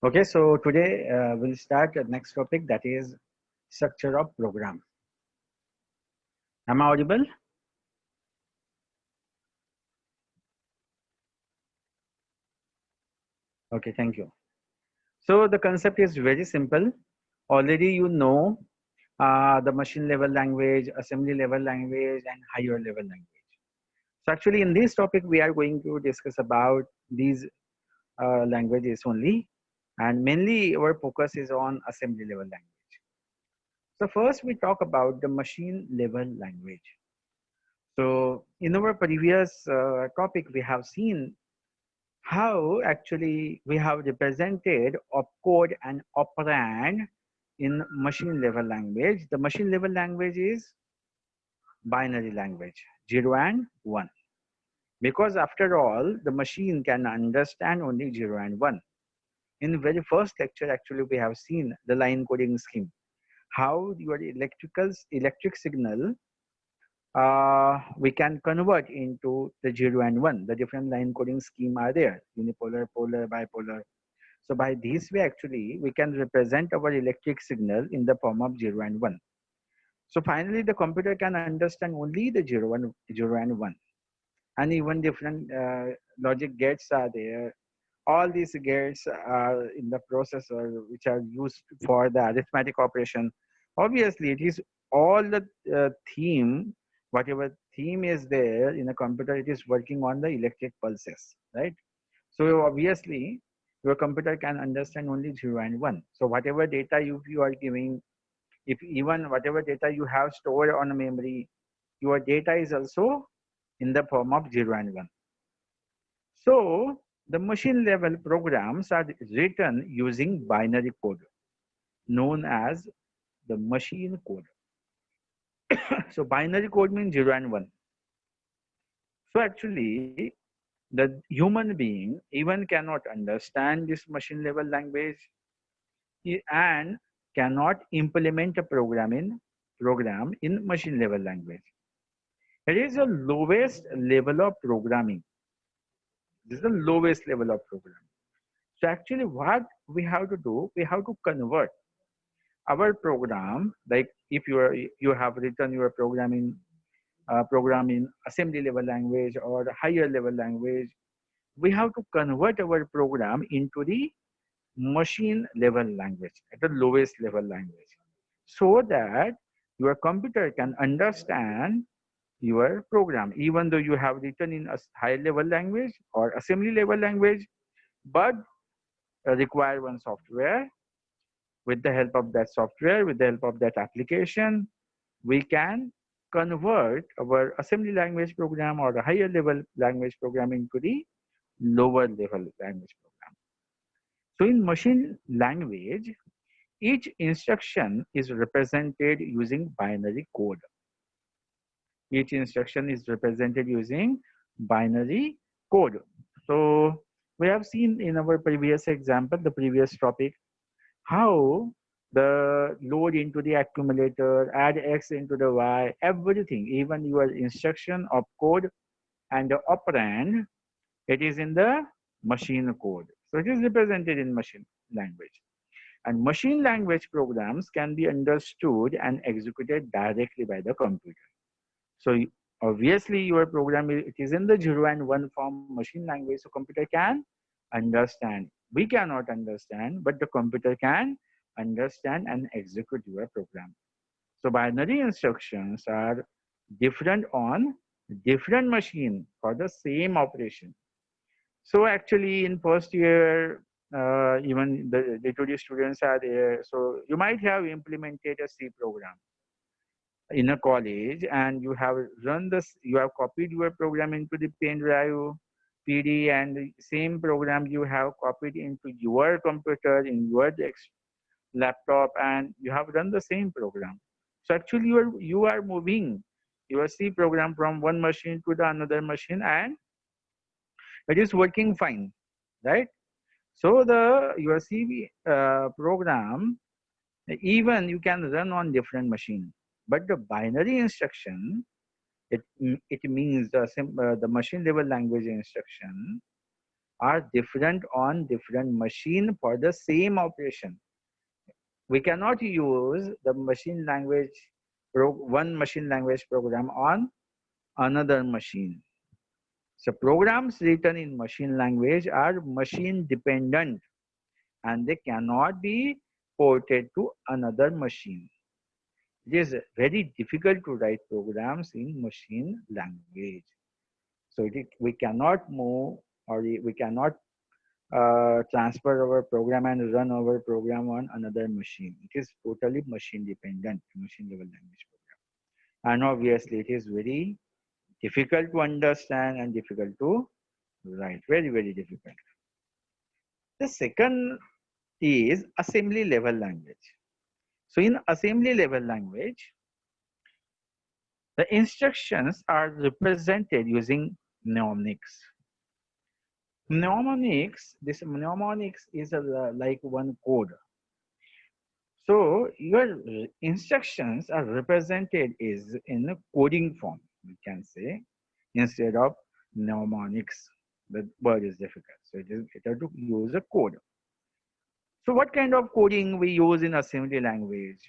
Okay, so today we'll start the next topic, that is structure of program. Am I audible? Okay, thank you. So the concept is very simple. Already you know the machine level language, assembly level language, and higher level language. So actually in this topic we are going to discuss about these languages only, and mainly our focus is on assembly level language. So first we talk about the machine level language. So in our previous topic, we have seen how actually we have represented opcode and operand in machine level language. The machine level language is binary language, 0 and 1. Because after all, the machine can understand only 0 and 1. In very first lecture, actually, we have seen the line coding scheme. How your electric signal we can convert into the 0 and 1. The different line coding scheme are there, unipolar, polar, bipolar. So by this way, actually, we can represent our electric signal in the form of 0 and 1. So finally, the computer can understand only the 0 and 1. And even different logic gates are there. All these gates are in the processor, which are used for the arithmetic operation. Obviously, it is all the theme, whatever theme is there in a computer, it is working on the electric pulses, right? So obviously, your computer can understand only 0 and 1. So whatever data you are giving, if even whatever data you have stored on a memory, your data is also in the form of 0 and 1. So the machine level programs are written using binary code known as the machine code. So binary code means 0 and 1. So actually the human being even cannot understand this machine level language and cannot implement a program in machine level language. It is the lowest level of programming. This is the lowest level of programming. So actually what we have to do, we have to convert our program, like if you have written your program in assembly level language or higher level language, we have to convert our program into the machine level language, at the lowest level language, so that your computer can understand your program, even though you have written in a high level language or assembly level language, but require one software. With the help of that software, with the help of that application, we can convert our assembly language program or a higher level language program into the lower level language program. So in machine language, each instruction is represented using binary code. Each instruction is represented using binary code. So we have seen in our previous example, the previous topic, how the load into the accumulator, add X into the Y, everything, even your instruction of code and the operand, it is in the machine code. So it is represented in machine language. And machine language programs can be understood and executed directly by the computer. So obviously your program, it is in the 0 and 1 form machine language, so computer can understand. We cannot understand, but the computer can understand and execute your program. So binary instructions are different on different machine for the same operation. So actually in first year, even the day-to-day students are there. So you might have implemented a C program in a college, and you have run this, you have copied your program into the pen drive PD, and the same program you have copied into your computer in your laptop, and you have run the same program. So actually you are moving your C program from one machine to the another machine, and it is working fine, right? So the your CV program, even you can run on different machine, but the binary instruction, it means the machine level language instruction, are different on different machine for the same operation. We cannot use the machine language, one machine language program on another machine. So programs written in machine language are machine dependent and they cannot be ported to another machine. It is very difficult to write programs in machine language. So we cannot move or we cannot transfer our program and run our program on another machine. It is totally machine dependent, machine level language program. And obviously it is very difficult to understand and difficult to write, very, very difficult. The second is assembly level language. So in assembly level language, the instructions are represented using mnemonics. This mnemonics is like one code. So your instructions are represented is in a coding form, we can say, instead of mnemonics. The word is difficult, so it is better to use a code. So what kind of coding we use in assembly language,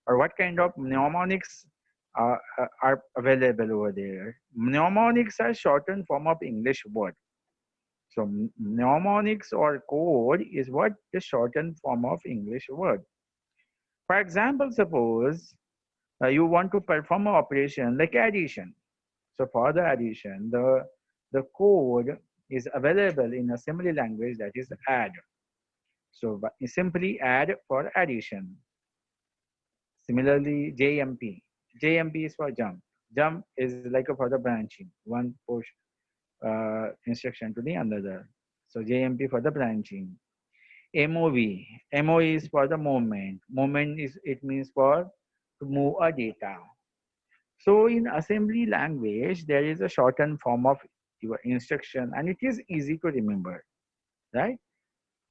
or what kind of mnemonics are available over there? Mnemonics are shortened form of English word. So mnemonics or code is what the shortened form of English word. For example, suppose you want to perform an operation like addition. So for the addition, the code is available in assembly language, that is add. So simply add for addition. Similarly, JMP. JMP is for jump. Jump is like for the branching, one push instruction to the another. So JMP for the branching. MOV. MOV is for the movement. Movement is, it means for to move a data. So in assembly language, there is a shortened form of your instruction and it is easy to remember, right?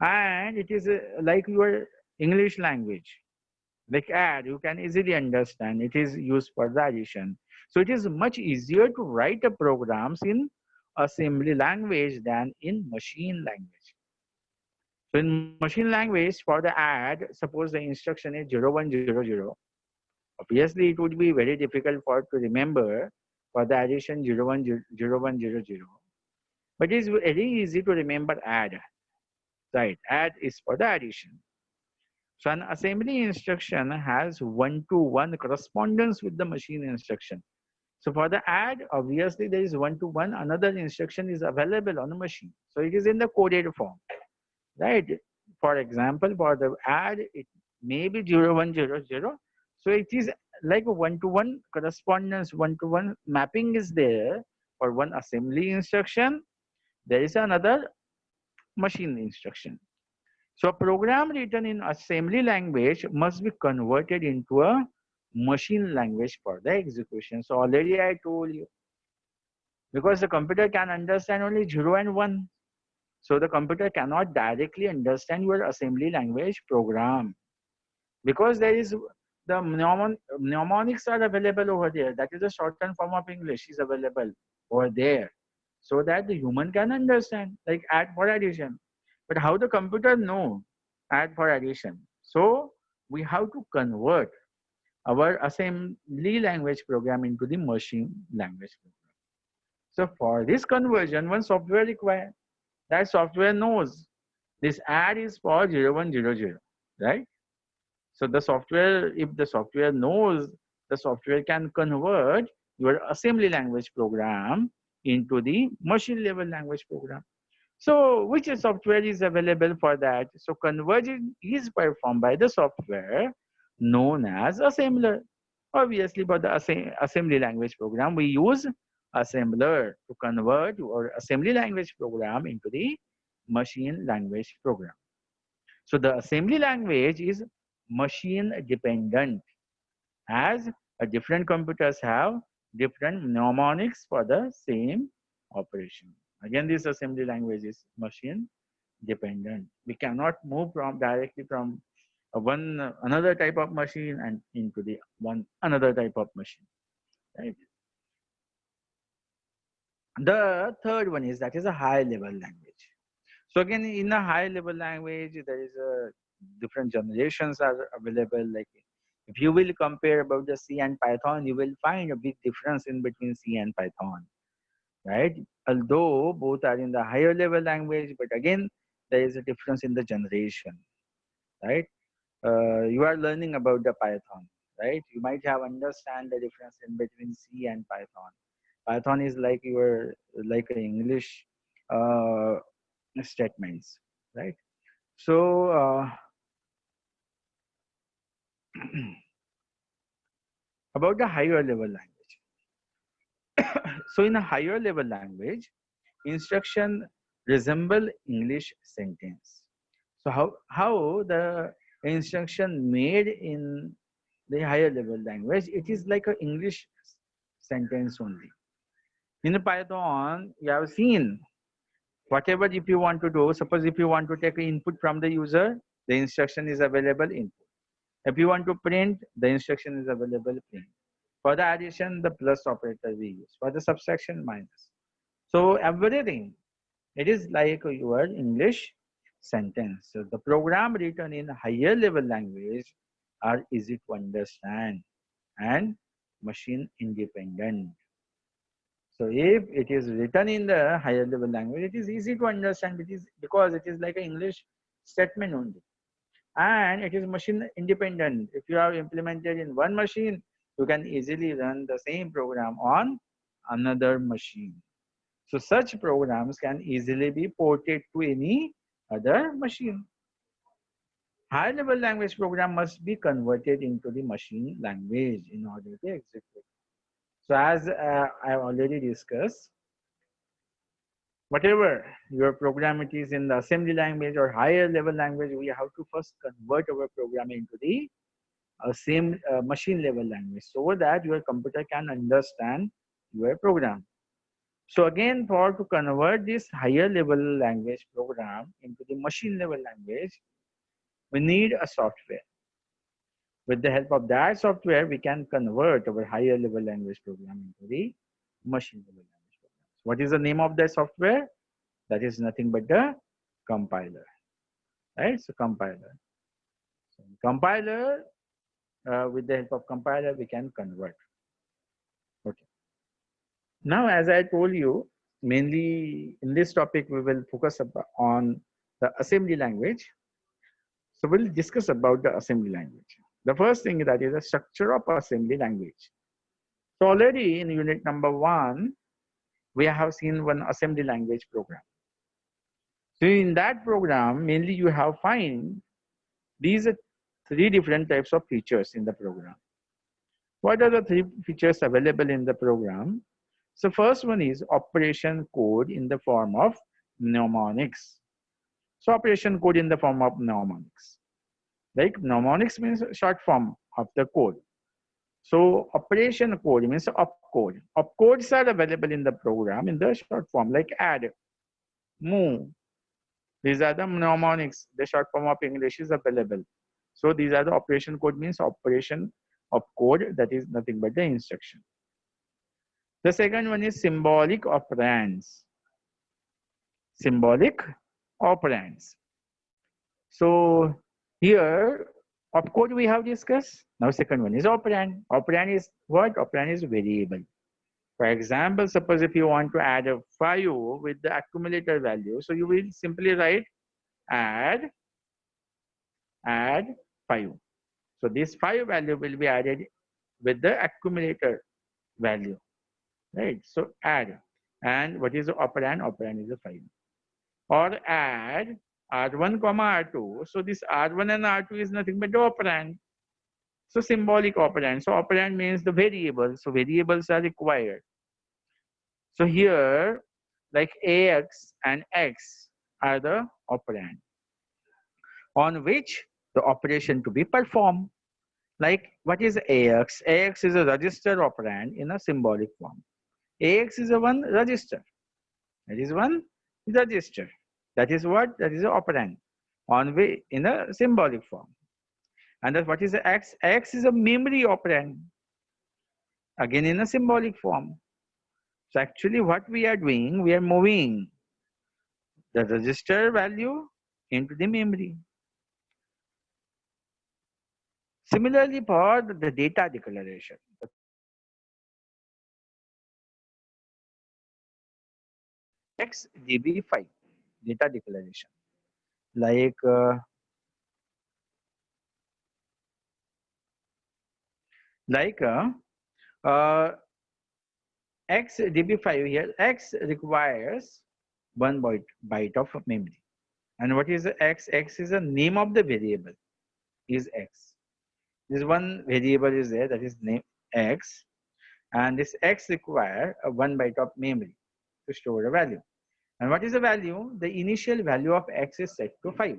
And it is like your English language, like add, you can easily understand. It is used for the addition. So it is much easier to write a programs in assembly language than in machine language. So in machine language, for the add, suppose the instruction is 0100. Obviously, it would be very difficult for to remember for the addition 0100. But it is very easy to remember add. Right, add is for the addition. So an assembly instruction has one-to-one correspondence with the machine instruction. So for the add, obviously there is one-to-one. Another instruction is available on the machine. So it is in the coded form, right? For example, for the add, it may be 0100. So it is like a one-to-one correspondence, one-to-one mapping is there for one assembly instruction. There is another machine instruction. So a program written in assembly language must be converted into a machine language for the execution. So already I told you, because the computer can understand only 0 and 1. So the computer cannot directly understand your assembly language program. Because there is the mnemonics are available over there. That is a shortened form of English is available over there. So that the human can understand, like add for addition. But how the computer know add for addition? So we have to convert our assembly language program into the machine language program. So for this conversion, one software required. That software knows this add is for 0100, right? So the software, if the software knows, the software can convert your assembly language program into the machine level language program. So which software is available for that? So conversion is performed by the software known as assembler. Obviously, for the assembly language program, we use assembler to convert our assembly language program into the machine language program. So the assembly language is machine dependent, as different computers have different mnemonics for the same operation. Again, this assembly language is machine dependent. We cannot move from directly from one another type of machine and into the one another type of machine. Right. The third one is that is a high level language. So again, in a high level language, there is a different generations are available. Like if you will compare about the C and Python, you will find a big difference in between C and Python, right? Although both are in the higher level language, but again, there is a difference in the generation, right? You are learning about the Python, right? You might have understand the difference in between C and Python. Python is like your like a English uh, statements, right? So about the higher level language. So in a higher level language, instruction resemble English sentence. So how the instruction made in the higher level language, it is like an English sentence only. In Python, you have seen whatever if you want to do, suppose if you want to take input from the user, the instruction is available input. If you want to print, the instruction is available print. For the addition, the plus operator we use. For the subtraction, minus. So everything, it is like your English sentence. So the program written in higher level language are easy to understand and machine independent. So if it is written in the higher level language, it is easy to understand. It is because it is like an English statement only. And it is machine independent. If you have implemented in one machine, you can easily run the same program on another machine. So such programs can easily be ported to any other machine. High level language program must be converted into the machine language in order to execute. So as I have already discussed, whatever your program it is in the assembly language or higher level language, we have to first convert our program into the same machine level language so that your computer can understand your program. So again, for to convert this higher level language program into the machine level language, we need a software. With the help of that software, we can convert our higher level language program into the machine level language program. What is the name of that software? That is nothing but the compiler, right? So compiler. So compiler, with the help of compiler, we can convert. Okay. Now, as I told you, mainly in this topic, we will focus on the assembly language. So we'll discuss about the assembly language. The first thing that is the structure of assembly language. So already in unit number 1, we have seen one assembly language program. So in that program, mainly you have find these are 3 different types of features in the program. What are the 3 features available in the program? So first one is operation code in the form of mnemonics. So operation code in the form of mnemonics. Like mnemonics means short form of the code. So operation code means opcode. Opcodes are available in the program in the short form like add, move. These are the mnemonics. The short form of English is available. So these are the operation code means operation of code, that is nothing but the instruction. The second one is symbolic operands. Symbolic operands. So here opcode we have discussed. Now second one is operand. Operand is what? Operand is variable. For example, suppose if you want to add a 5 with the accumulator value, so you will simply write add 5. So this 5 value will be added with the accumulator value, right? So add, and what is the operand? Operand is a 5. Or add R1 comma R2. So this R1 and R2 is nothing but the operand. So symbolic operand. So operand means the variable. So variables are required. So here, like AX and X are the operand on which the operation to be performed. Like what is AX? AX is a register operand in a symbolic form. AX is a one register. That is one register. That is what? That is an operand on which in a symbolic form. And that what is the X? X is a memory operand. Again in a symbolic form. So actually what we are doing, we are moving the register value into the memory. Similarly, for the data declaration, XDB5 data declaration, like like uh, uh, XDB5 here, X requires 1 byte of memory. And what is the X? X is the name of the variable, is X. This one variable is there, that is name X, and this X require a 1 byte of memory to store a value. And what is the value? The initial value of X is set to 5,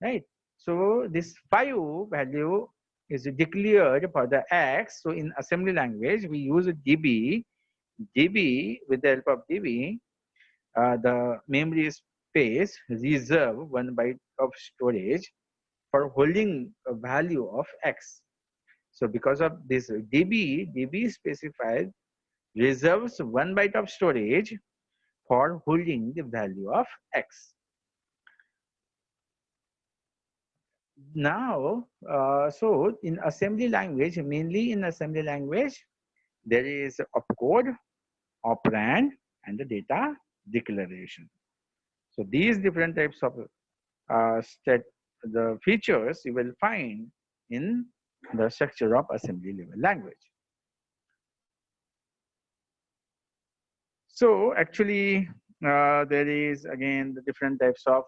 right? So this 5 value is declared for the X. So in assembly language, we use DB. DB, with the help of DB, the memory space reserve 1 byte of storage for holding a value of X. So because of this DB specifies reserves 1 byte of storage for holding the value of X. Now, so in assembly language, mainly in assembly language, there is opcode, operand, and the data declaration. So these different types of the features you will find in the structure of assembly level language. So actually, there is again the different types of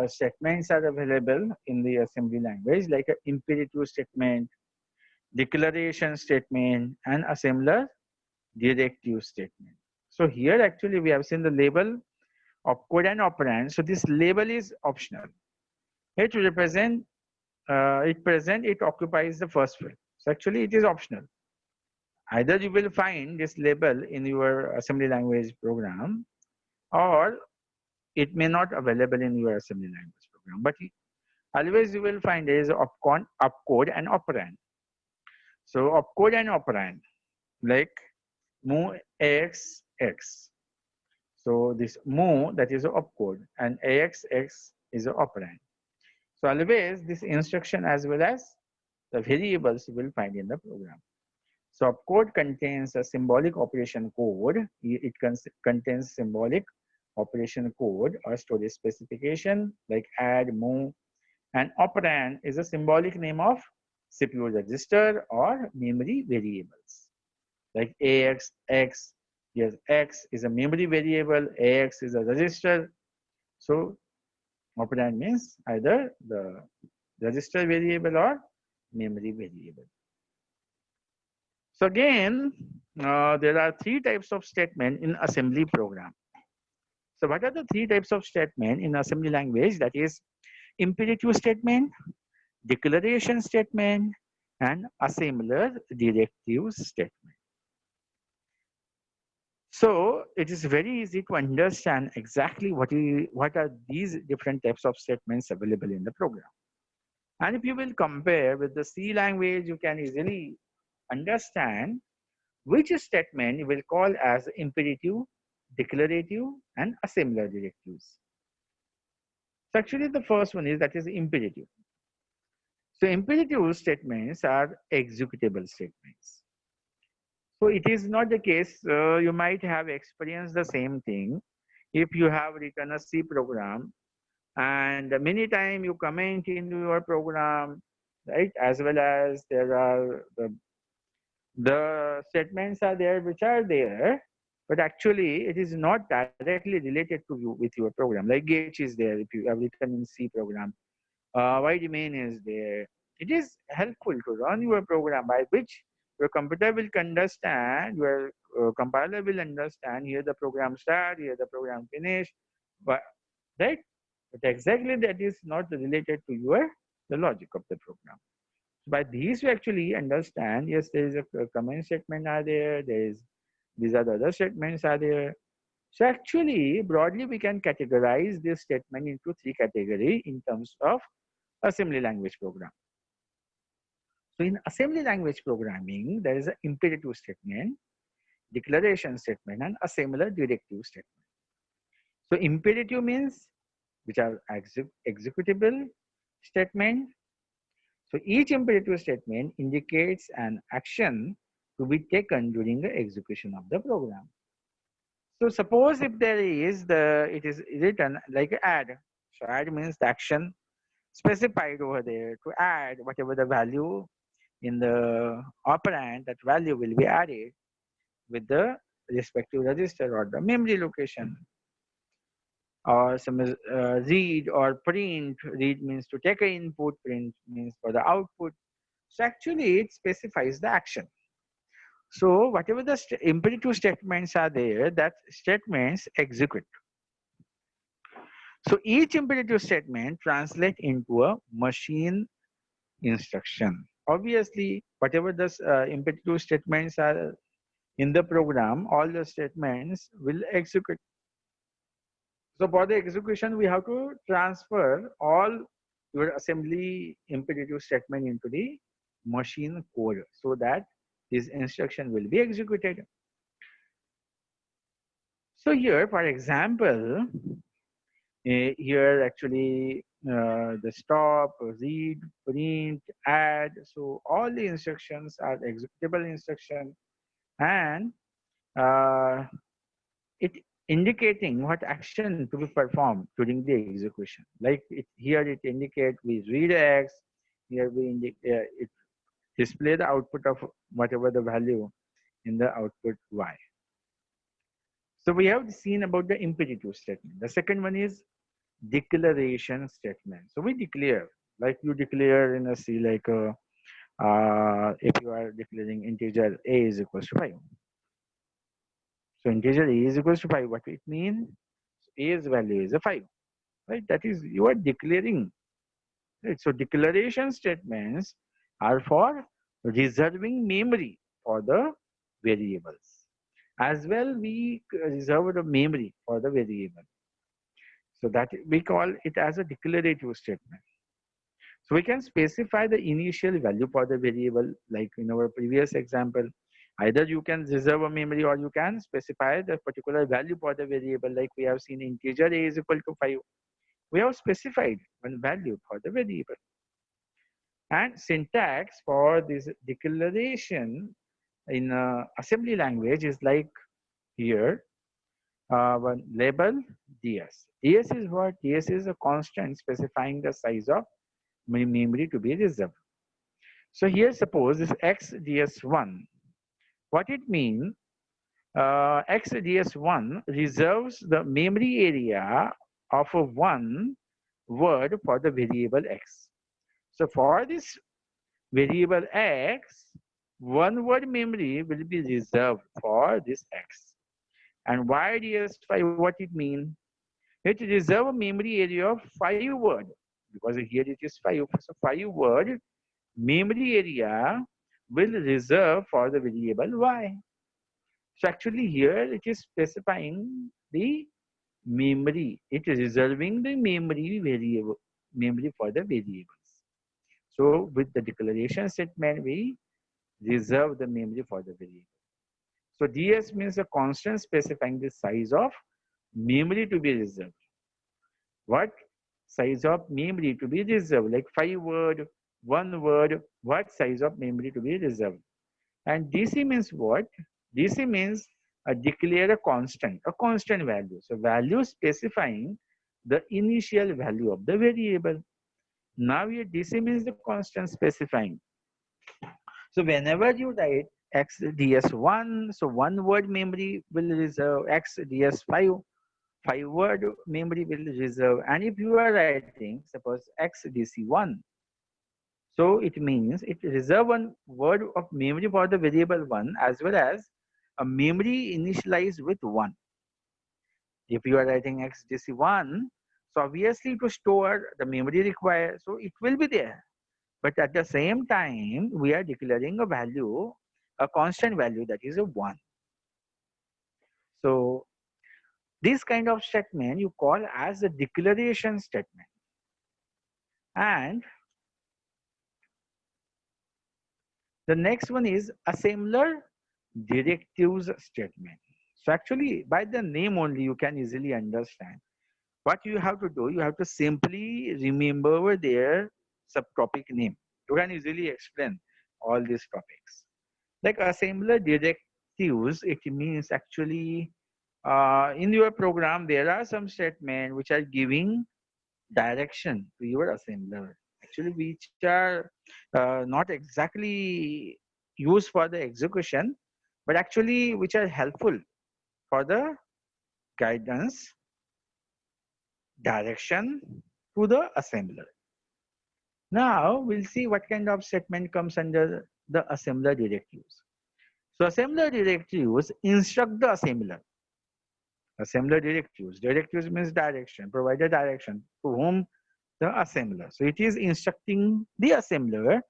statements are available in the assembly language, like an imperative statement, declaration statement, and assembler directive statement. So here actually we have seen the label opcode and operand. So this label is optional. It represent it occupies the first field. So actually it is optional. Either you will find this label in your assembly language program, or it may not available in your assembly language program. But always you will find there is opcode and operand. So opcode and operand, like move AX X. So this move, that is a opcode, and AX X is an operand. So always this instruction as well as the variables you will find in the program. So opcode contains a symbolic operation code. It contains symbolic operation code or storage specification like add, move, and operand is a symbolic name of CPU register or memory variables. Like AX, X, yes, X is a memory variable, AX is a register. So operand means either the register variable or memory variable. So again, there are 3 types of statement in assembly program. So what are the 3 types of statement in assembly language? That is imperative statement, declaration statement, and assembler directive statement. So it is very easy to understand exactly what are these different types of statements available in the program. And if you will compare with the C language, you can easily understand which statement you will call as imperative, declarative, and assembler directives. So actually the first one is that is imperative. So imperative statements are executable statements. So it is not the case, you might have experienced the same thing if you have written a C program and many times you comment in your program, right? As well as there are the statements are there which are there, but actually it is not directly related to you with your program. Like gauge is there if you have written in C program. Void main is there. It is helpful to run your program by which your computer will understand, your compiler will understand, here the program start, here the program finish, but right? But exactly that is not related to the logic of the program. By these we actually understand, yes, there is a comment statement are there, these are the other statements are there. So actually, broadly, we can categorize this statement into 3 categories in terms of assembly language program. So in assembly language programming, there is an imperative statement, declaration statement, and assembler directive statement. So imperative means which are executable statement. So each imperative statement indicates an action to be taken during the execution of the program. So suppose if there is it is written like add. So add means the action specified over there to add whatever the value in the operand, that value will be added with the respective register or the memory location. Or some read or print. Read means to take an input, print means for the output. So actually it specifies the action. So whatever the imperative statements are there, that statements execute. So each imperative statement translates into a machine instruction. Obviously, whatever the imperative statements are in the program, all the statements will execute. So for the execution, we have to transfer all your assembly imperative statement into the machine code so that this instruction will be executed. So here, for example, here actually the stop, read, print, add. So all the instructions are executable instruction, and uh, it indicating what action to be performed during the execution. Like here it indicate we read X, here it display the output of whatever the value in the output Y. So we have seen about the imperative statement. The second one is declaration statement. So we declare, like you declare in a C, like if you are declaring integer a is equals to 5. So integer a is equals to 5. What it means? A's value is a 5, right? That is, you are declaring, right? So declaration statements are for reserving memory for the variables. As well, we reserve the memory for the variable. So that we call it as a declarative statement. So we can specify the initial value for the variable, like in our previous example. Either you can reserve a memory or you can specify the particular value for the variable, like we have seen integer a is equal to 5. We have specified one value for the variable. And syntax for this declaration in assembly language is like here, one label ds. ds is what? Ds is a constant specifying the size of memory to be reserved. So here suppose this xds1. What it means, xds1 reserves the memory area of a one word for the variable x. So for this variable x, one word memory will be reserved for this x. And YDS5, what it means? It reserve a memory area of 5 word, because here it is 5. So 5 word memory area will reserve for the variable y. So actually here it is specifying the memory. It is reserving the memory variable, memory for the variables. So with the declaration statement, we reserve the memory for the variable. So DS means a constant specifying the size of memory to be reserved. What size of memory to be reserved? Like 5 word, 1 word, what size of memory to be reserved? And DC means what? DC means declare a constant value. So value specifying the initial value of the variable. Now here DC means the constant specifying. So whenever you write xds1, so 1 word memory will reserve, xds5, 5 word memory will reserve. And if you are writing, suppose xdc1, so it means it reserve 1 word of memory for the variable 1 as well as a memory initialized with 1. If you are writing xdc1, so obviously to store the memory required, so it will be there. But at the same time, we are declaring a value, a constant value, that is a 1. So this kind of statement you call as a declaration statement. And the next one is assembler directives statement. So actually, by the name only, you can easily understand. What you have to do, you have to simply remember their subtopic name. You can easily explain all these topics. Like assembler directives, it means actually in your program, there are some statements which are giving direction to your assembler. Actually, which are not exactly used for the execution, but actually which are helpful for the guidance, direction to the assembler. Now we'll see what kind of statement comes under the assembler directives. So assembler directives instruct the assembler. Assembler directives. Directives means direction, provide a direction to whom? The assembler. So it is instructing the assembler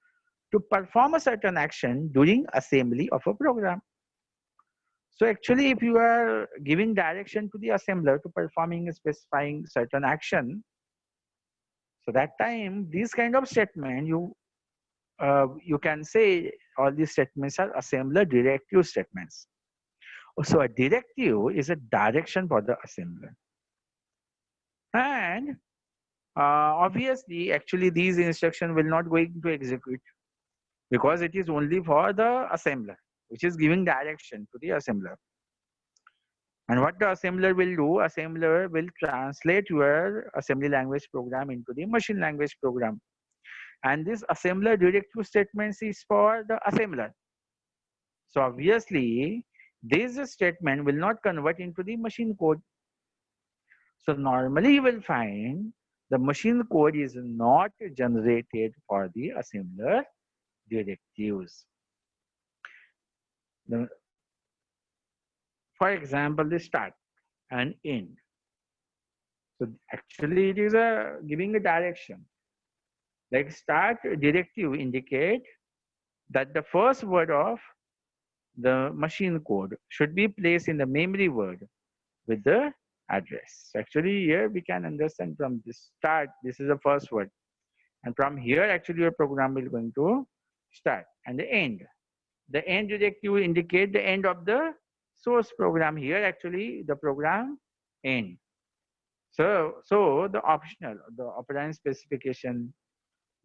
to perform a certain action during assembly of a program. So actually, if you are giving direction to the assembler to performing specifying certain action, so that time these kind of statement you can say all these statements are assembler directive statements. So a directive is a direction for the assembler, and obviously, actually these instructions will not going to execute because it is only for the assembler, which is giving direction to the assembler. And what the assembler will do, assembler will translate your assembly language program into the machine language program. And this assembler directive statements is for the assembler. So obviously, this statement will not convert into the machine code. So normally you will find the machine code is not generated for the assembler directives. The, for example, the start and end. So actually it is giving a direction. Like start directive indicate that the first word of the machine code should be placed in the memory word with the address. So actually here we can understand from this start, this is the first word. And from here actually your program will going to start. And the end. The end directive indicate the end of the source program. Here actually the program end. So the optional, the operand specification,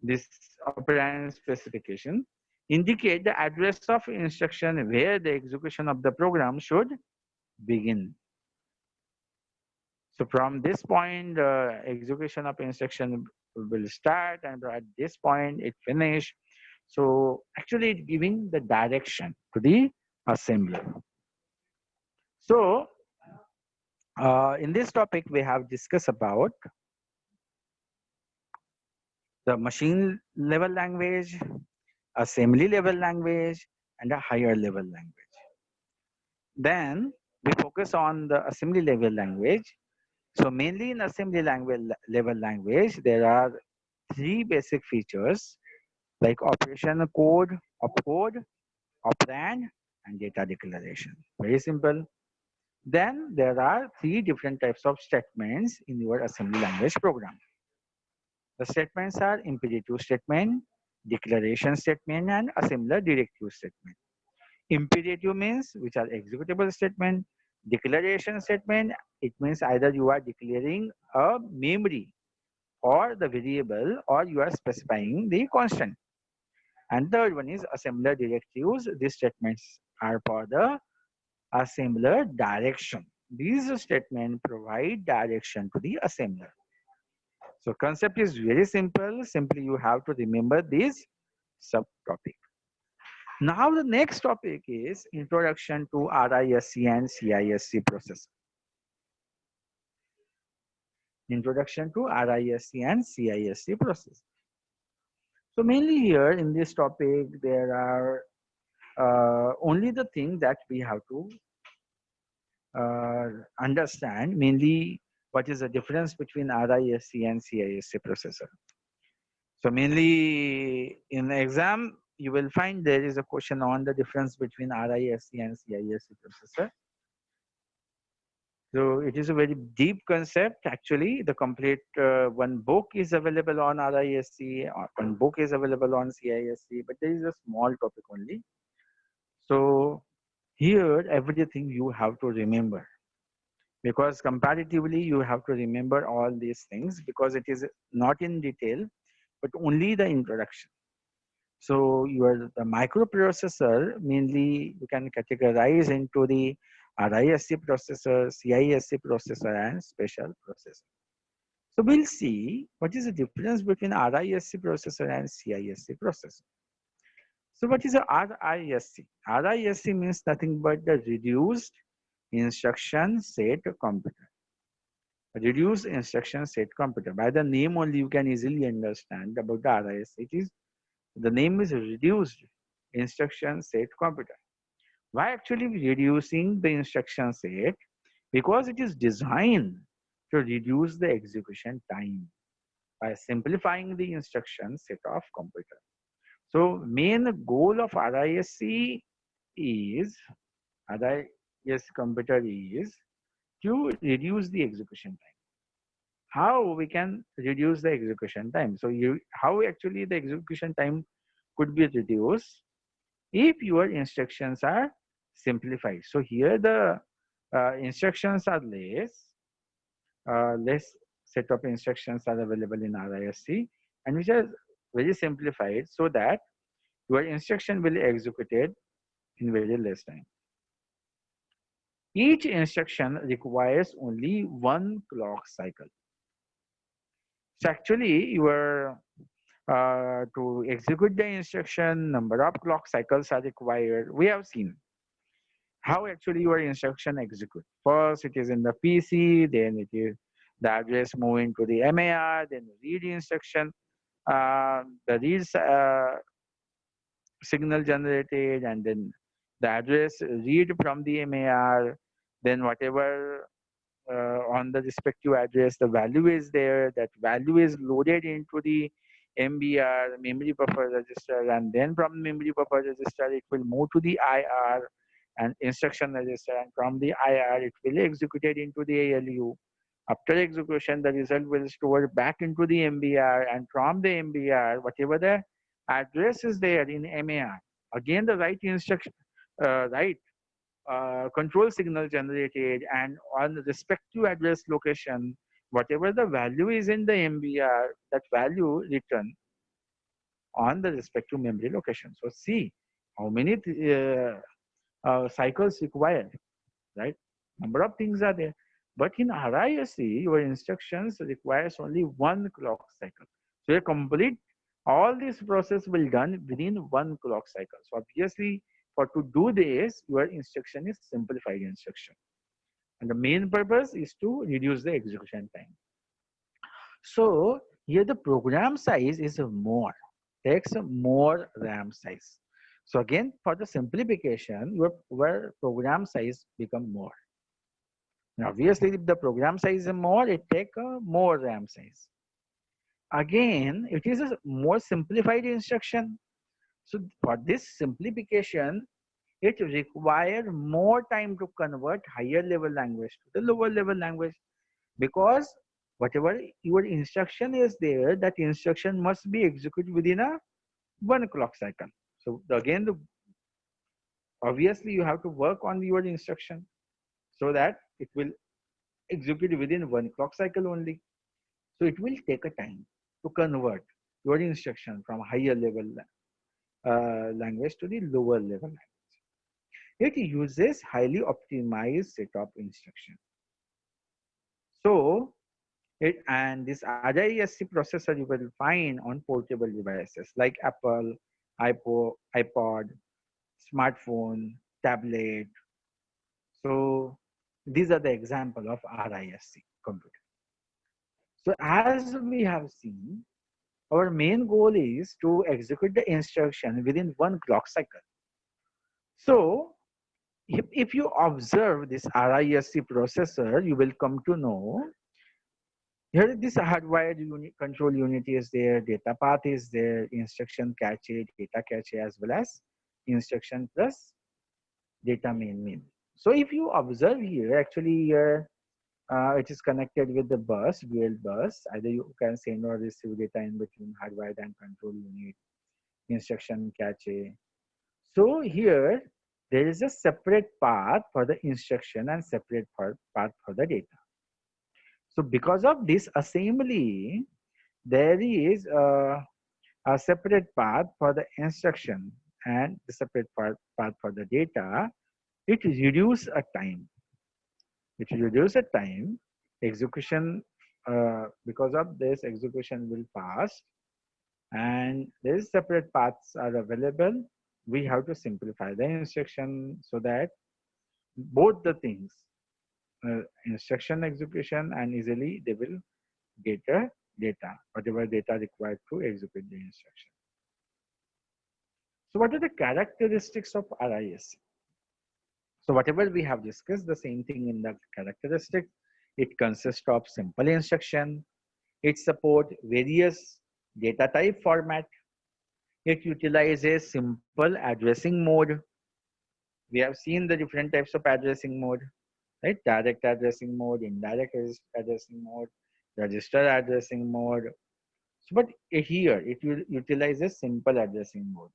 this operand specification indicate the address of instruction where the execution of the program should begin. So from this point, the execution of instruction will start, and at this point it finish. So actually it's giving the direction to the assembler. So in this topic, we have discussed about the machine level language, assembly level language, and a higher level language. Then we focus on the assembly level language. So mainly in assembly level language, there are three basic features like operation code, opcode, operand, and data declaration. Very simple. Then there are three different types of statements in your assembly language program. The statements are imperative statement, declaration statement, and assembler directive statement. Imperative means which are executable statement. Declaration statement, it means either you are declaring a memory or the variable or you are specifying the constant. And third one is assembler directives. These statements are for the assembler direction. These statements provide direction to the assembler. So concept is very simple. Simply you have to remember this subtopic. Now the next topic is introduction to RISC and CISC processor. Introduction to RISC and CISC processor. So mainly here in this topic there are only the thing that we have to understand, mainly what is the difference between RISC and CISC processor. So mainly in the exam, you will find there is a question on the difference between RISC and CISC processor. So it is a very deep concept. Actually, the complete one book is available on RISC, one book is available on CISC, but there is a small topic only. So Here, everything you have to remember, because comparatively you have to remember all these things because it is not in detail, but only the introduction. So the microprocessor mainly you can categorize into the RISC processor, CISC processor, and special processor. So we'll see what is the difference between RISC processor and CISC processor. So what is a RISC? RISC means nothing but the reduced instruction set computer. Reduced instruction set computer. By the name only you can easily understand about the RISC. The name is reduced instruction set computer. Why actually reducing the instruction set? Because it is designed to reduce the execution time by simplifying the instruction set of computer. So main goal of RISC is RISC computer is to reduce the execution time. How we can reduce the execution time? So how actually the execution time could be reduced if your instructions are simplified. So here the instructions are less set of instructions are available in RISC, and which are very simplified so that your instruction will be executed in very less time. Each instruction requires only one clock cycle. So actually to execute the instruction, number of clock cycles are required. We have seen how actually your instruction execute. First, it is in the PC, then it is the address moving to the MAR, then read instruction, the read signal generated, and then the address read from the MAR, then whatever on the respective address, the value is there, that value is loaded into the MBR, memory buffer register, and then from memory buffer register, it will move to the IR and instruction register, and from the IR, it will executed into the ALU. After execution, the result will store back into the MBR, and from the MBR, whatever the address is there in MAR, again the right instruction, right control signal generated, and on the respective address location, whatever the value is in the MBR, that value return on the respective memory location. So see how many cycles required, right? Number of things are there. But in RISC, your instructions requires only one clock cycle. So a complete, all this process will done within one clock cycle. So obviously, for to do this, your instruction is simplified instruction. And the main purpose is to reduce the execution time. So here the program size is more, takes more RAM size. So again, for the simplification, your program size become more. Now, obviously, if the program size is more, it take more RAM size. Again, it is a more simplified instruction. So for this simplification, it requires more time to convert higher level language to the lower level language, because whatever your instruction is there, that instruction must be executed within a one clock cycle. So again, obviously you have to work on your instruction so that it will execute within one clock cycle only. So it will take a time to convert your instruction from higher level language to the lower level language. It uses highly optimized set of instructions. So this RISC processor you will find on portable devices like Apple, iPod, smartphone, tablet. So these are the example of RISC computer. So as we have seen, our main goal is to execute the instruction within one clock cycle. So if you observe this RISC processor, you will come to know here this hardwired control unit is there, data path is there, instruction cache, data cache, as well as instruction plus data main. So if you observe here, actually here it is connected with the bus, dual bus. Either you can send or receive data in between hardwired and control unit, instruction cache. So here there is a separate path for the instruction and separate path for the data. So because of this assembly, there is a separate path for the instruction and the separate path for the data. It reduces a time. It reduces a time. Execution, because of this, execution will fast, and there is separate paths are available. We have to simplify the instruction so that both the things, instruction execution and easily they will get a data, whatever data required to execute the instruction. So what are the characteristics of RISC? So whatever we have discussed, the same thing in the characteristics. It consists of simple instruction. It supports various data type format. It utilizes simple addressing mode. We have seen the different types of addressing mode, right? Direct addressing mode, indirect addressing mode, register addressing mode. So, but here it utilizes simple addressing mode.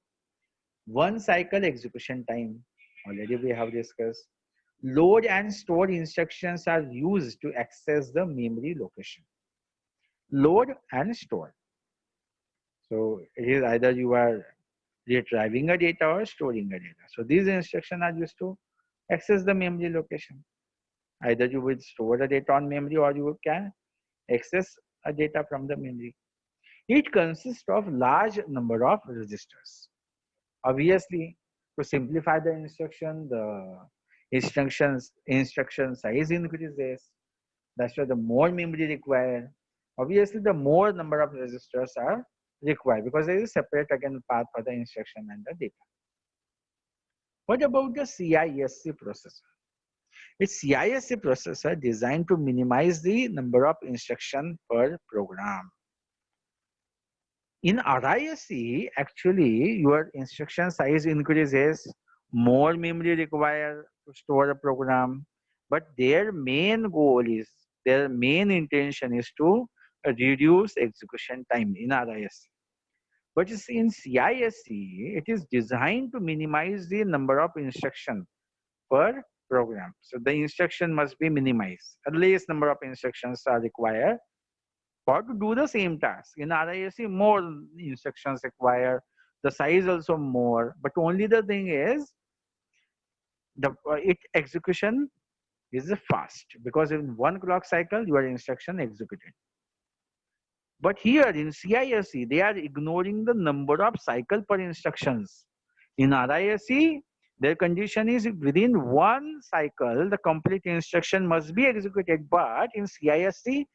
One cycle execution time, already we have discussed. Load and store instructions are used to access the memory location. Load and store. So it is either you are retrieving a data or storing a data. So these instructions are used to access the memory location. Either you will store the data on memory or you can access a data from the memory. It consists of large number of registers. Obviously, to simplify the instruction, the instruction size increases. That's why the more memory required. Obviously, the more number of registers are required because there is a separate again path for the instruction and the data. What about the CISC processor? It's CISC processor designed to minimize the number of instructions per program. In RISC, actually, your instruction size increases, more memory required to store a program, but their main goal is, their main intention is to reduce execution time in RISC. But you see, in CISC, it is designed to minimize the number of instructions per program. So the instruction must be minimized. At least number of instructions are required for to do the same task. In RISC, more instructions required, the size also more, but only the thing is the execution is fast because in one clock cycle your instruction executed. But here in CISC, they are ignoring the number of cycle per instructions. In RISC, their condition is within one cycle, the complete instruction must be executed. But in CISC,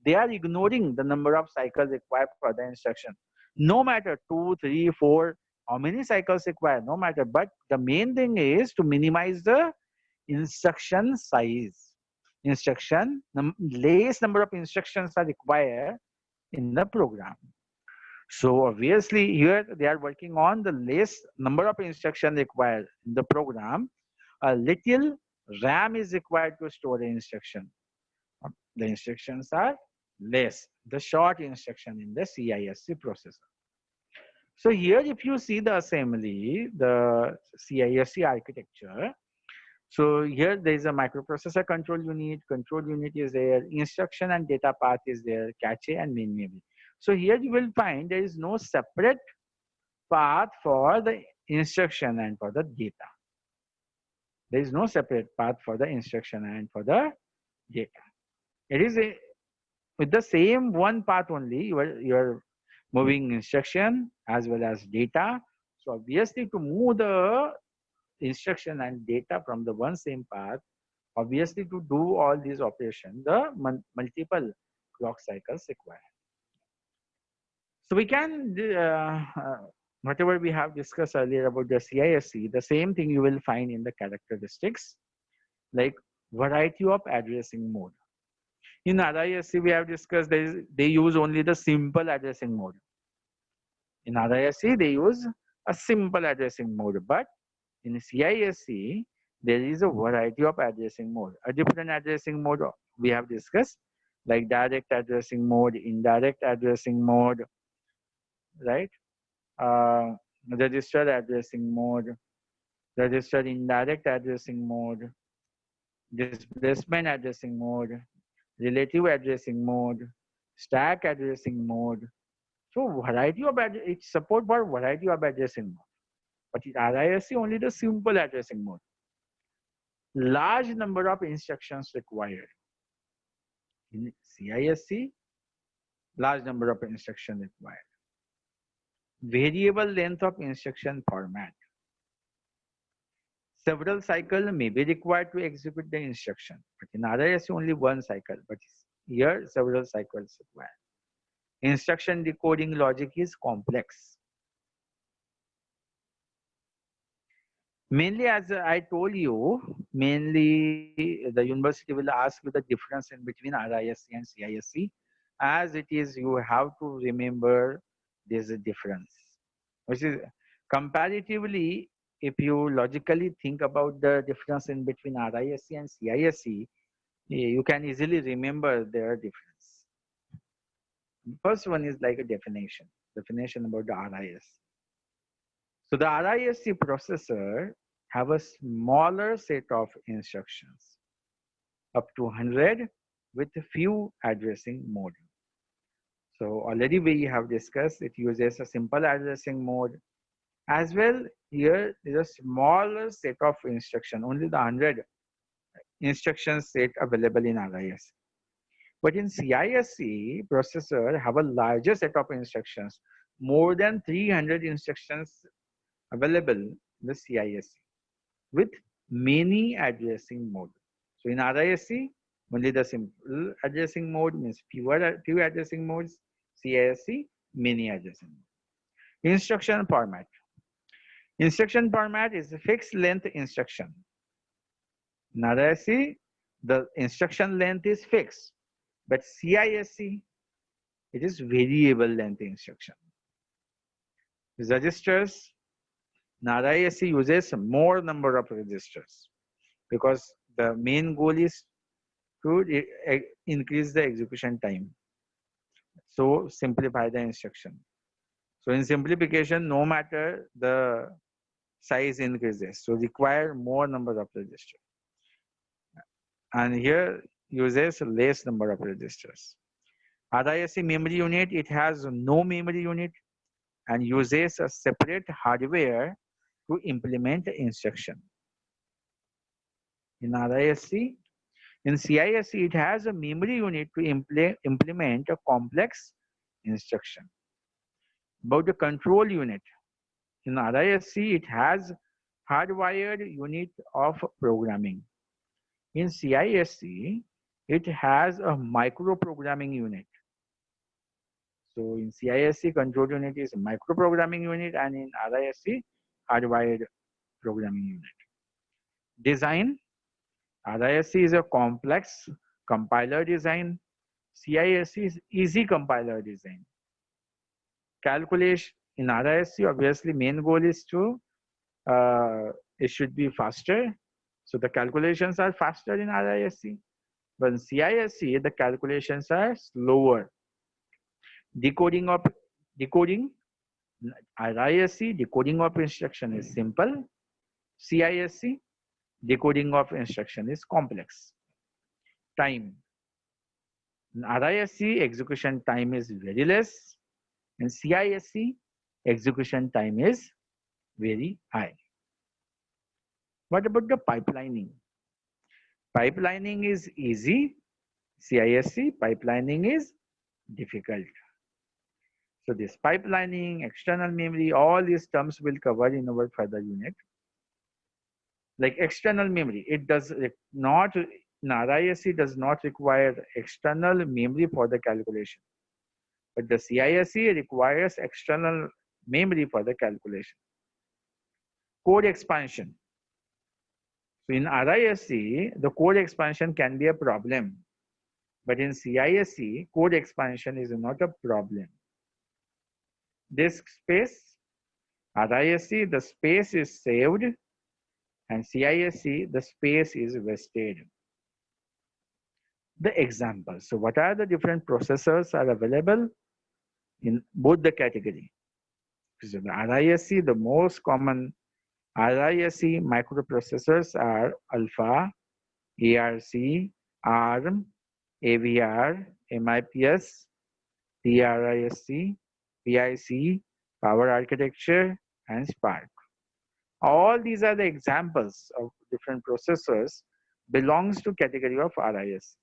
they are ignoring the number of cycles required for the instruction. No matter 2, 3, 4, how many cycles required, no matter. But the main thing is to minimize the instruction size. Less number of instructions are required in the program. So obviously here they are working on the less number of instructions required in the program. A little RAM is required to store the instruction. The instructions are less, the short instruction in the CISC processor. So here if you see the assembly, the CISC architecture, so here there is a microprocessor control unit is there, instruction and data path is there, cache and main memory. So here you will find there is no separate path for the instruction and for the data. There is no separate path for the instruction and for the data. It is with the same one path only, you are moving instruction as well as data. So obviously to move the instruction and data from the one same path, obviously to do all these operations, the multiple clock cycles required. So we can, whatever we have discussed earlier about the CISC, the same thing you will find in the characteristics, like variety of addressing mode. In RISC, we have discussed they use only the simple addressing mode. In RISC, they use a simple addressing mode, but in CISC, there is a variety of addressing mode. A different addressing mode we have discussed, like direct addressing mode, indirect addressing mode, right? Register addressing mode, register indirect addressing mode, displacement addressing mode, relative addressing mode, stack addressing mode. So variety of it support for variety of addressing mode. But in RISC only the simple addressing mode. Large number of instructions required. In CISC, large number of instructions required. Variable length of instruction format. Several cycles may be required to execute the instruction, but in RISC only one cycle, but here several cycles required. Instruction decoding logic is complex. Mainly, as I told you, mainly the university will ask you the difference in between RISC and CISC. As it is, you have to remember there's a difference. Which is comparatively, if you logically think about the difference in between RISC and CISC, you can easily remember their difference. The first one is like a definition about the RISC. So the RISC processor have a smaller set of instructions, up to 100 with a few addressing mode. So already we have discussed it uses a simple addressing mode. As well, here is a smaller set of instruction, only the 100 instruction set available in RISC. But in CISC, processor have a larger set of instructions, more than 300 instructions available in the CISC with many addressing mode. So in RISC, only the simple addressing mode means few addressing modes. CISC, many addressing modes. Instruction format. Instruction format is a fixed length instruction. In RISC, the instruction length is fixed, but CISC, it is variable length instruction. Registers. RISC uses more number of registers because the main goal is to increase the execution time. So simplify the instruction. So in simplification, no matter the size increases, so require more number of registers. And here uses less number of registers. RISC memory unit, it has no memory unit and uses a separate hardware to implement the instruction. In RISC, in CISC, it has a memory unit to implement a complex instruction. About the control unit, in RISC, it has hardwired unit of programming. In CISC, it has a microprogramming unit. So in CISC, control unit is a microprogramming unit, and in RISC, hardwired programming unit. Design. RISC is a complex compiler design. CISC is easy compiler design. Calculation. In RISC, obviously, main goal is to, it should be faster. So the calculations are faster in RISC. But in CISC, the calculations are slower. Decoding, RISC, decoding of instruction is simple. CISC, decoding of instruction is complex. Time. In RISC, execution time is very less. In CISC, execution time is very high. What about the pipelining? Pipelining is easy. CISC, pipelining is difficult. So this pipelining, external memory, all these terms will cover in our further unit. Like external memory, it does not, RISC does not require external memory for the calculation. But the CISC requires external memory for the calculation. Code expansion. So in RISC, the code expansion can be a problem. But in CISC, code expansion is not a problem. Disk space. RISC, the space is saved. And CISC, the space is wasted. The examples. So what are the different processors are available in both the category? So the RISC, the most common RISC microprocessors are Alpha, ARC, ARM, AVR, MIPS, TRISC, PIC, Power Architecture, and Spark. All these are the examples of different processors belongs to category of RISC.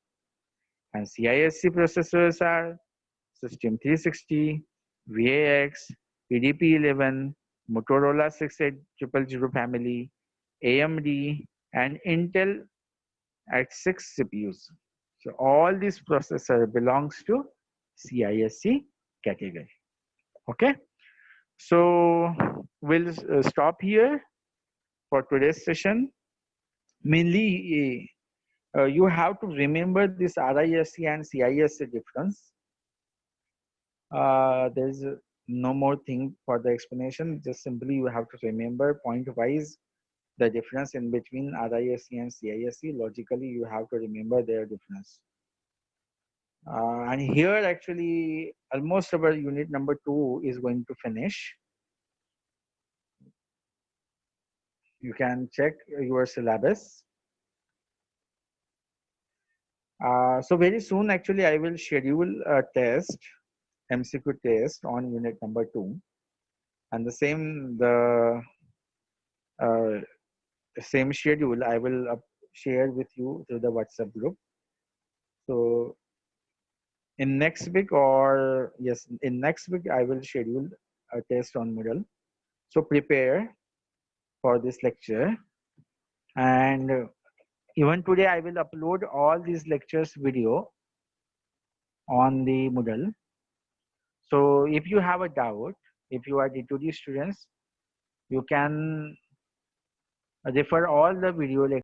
And CISC processors are System 360, VAX, PDP-11, Motorola 68000 family, AMD, and Intel X6 CPUs. So all these processor belongs to CISC category. Okay. So we'll stop here for today's session. Mainly, you have to remember this RISC and CISC difference. There's no more thing for the explanation. Just simply you have to remember point wise the difference in between RISC and CISC. Logically, you have to remember their difference. And here actually almost our unit number 2 is going to finish. You can check your syllabus. So very soon actually I will schedule a test, MCQ test on unit number 2, and the same schedule I will share with you through the WhatsApp group. So in next week, or yes, in next week I will schedule a test on Moodle. So prepare for this lecture, and even today I will upload all these lectures video on the Moodle. So if you have a doubt, if you are D2D students, you can refer all the video lectures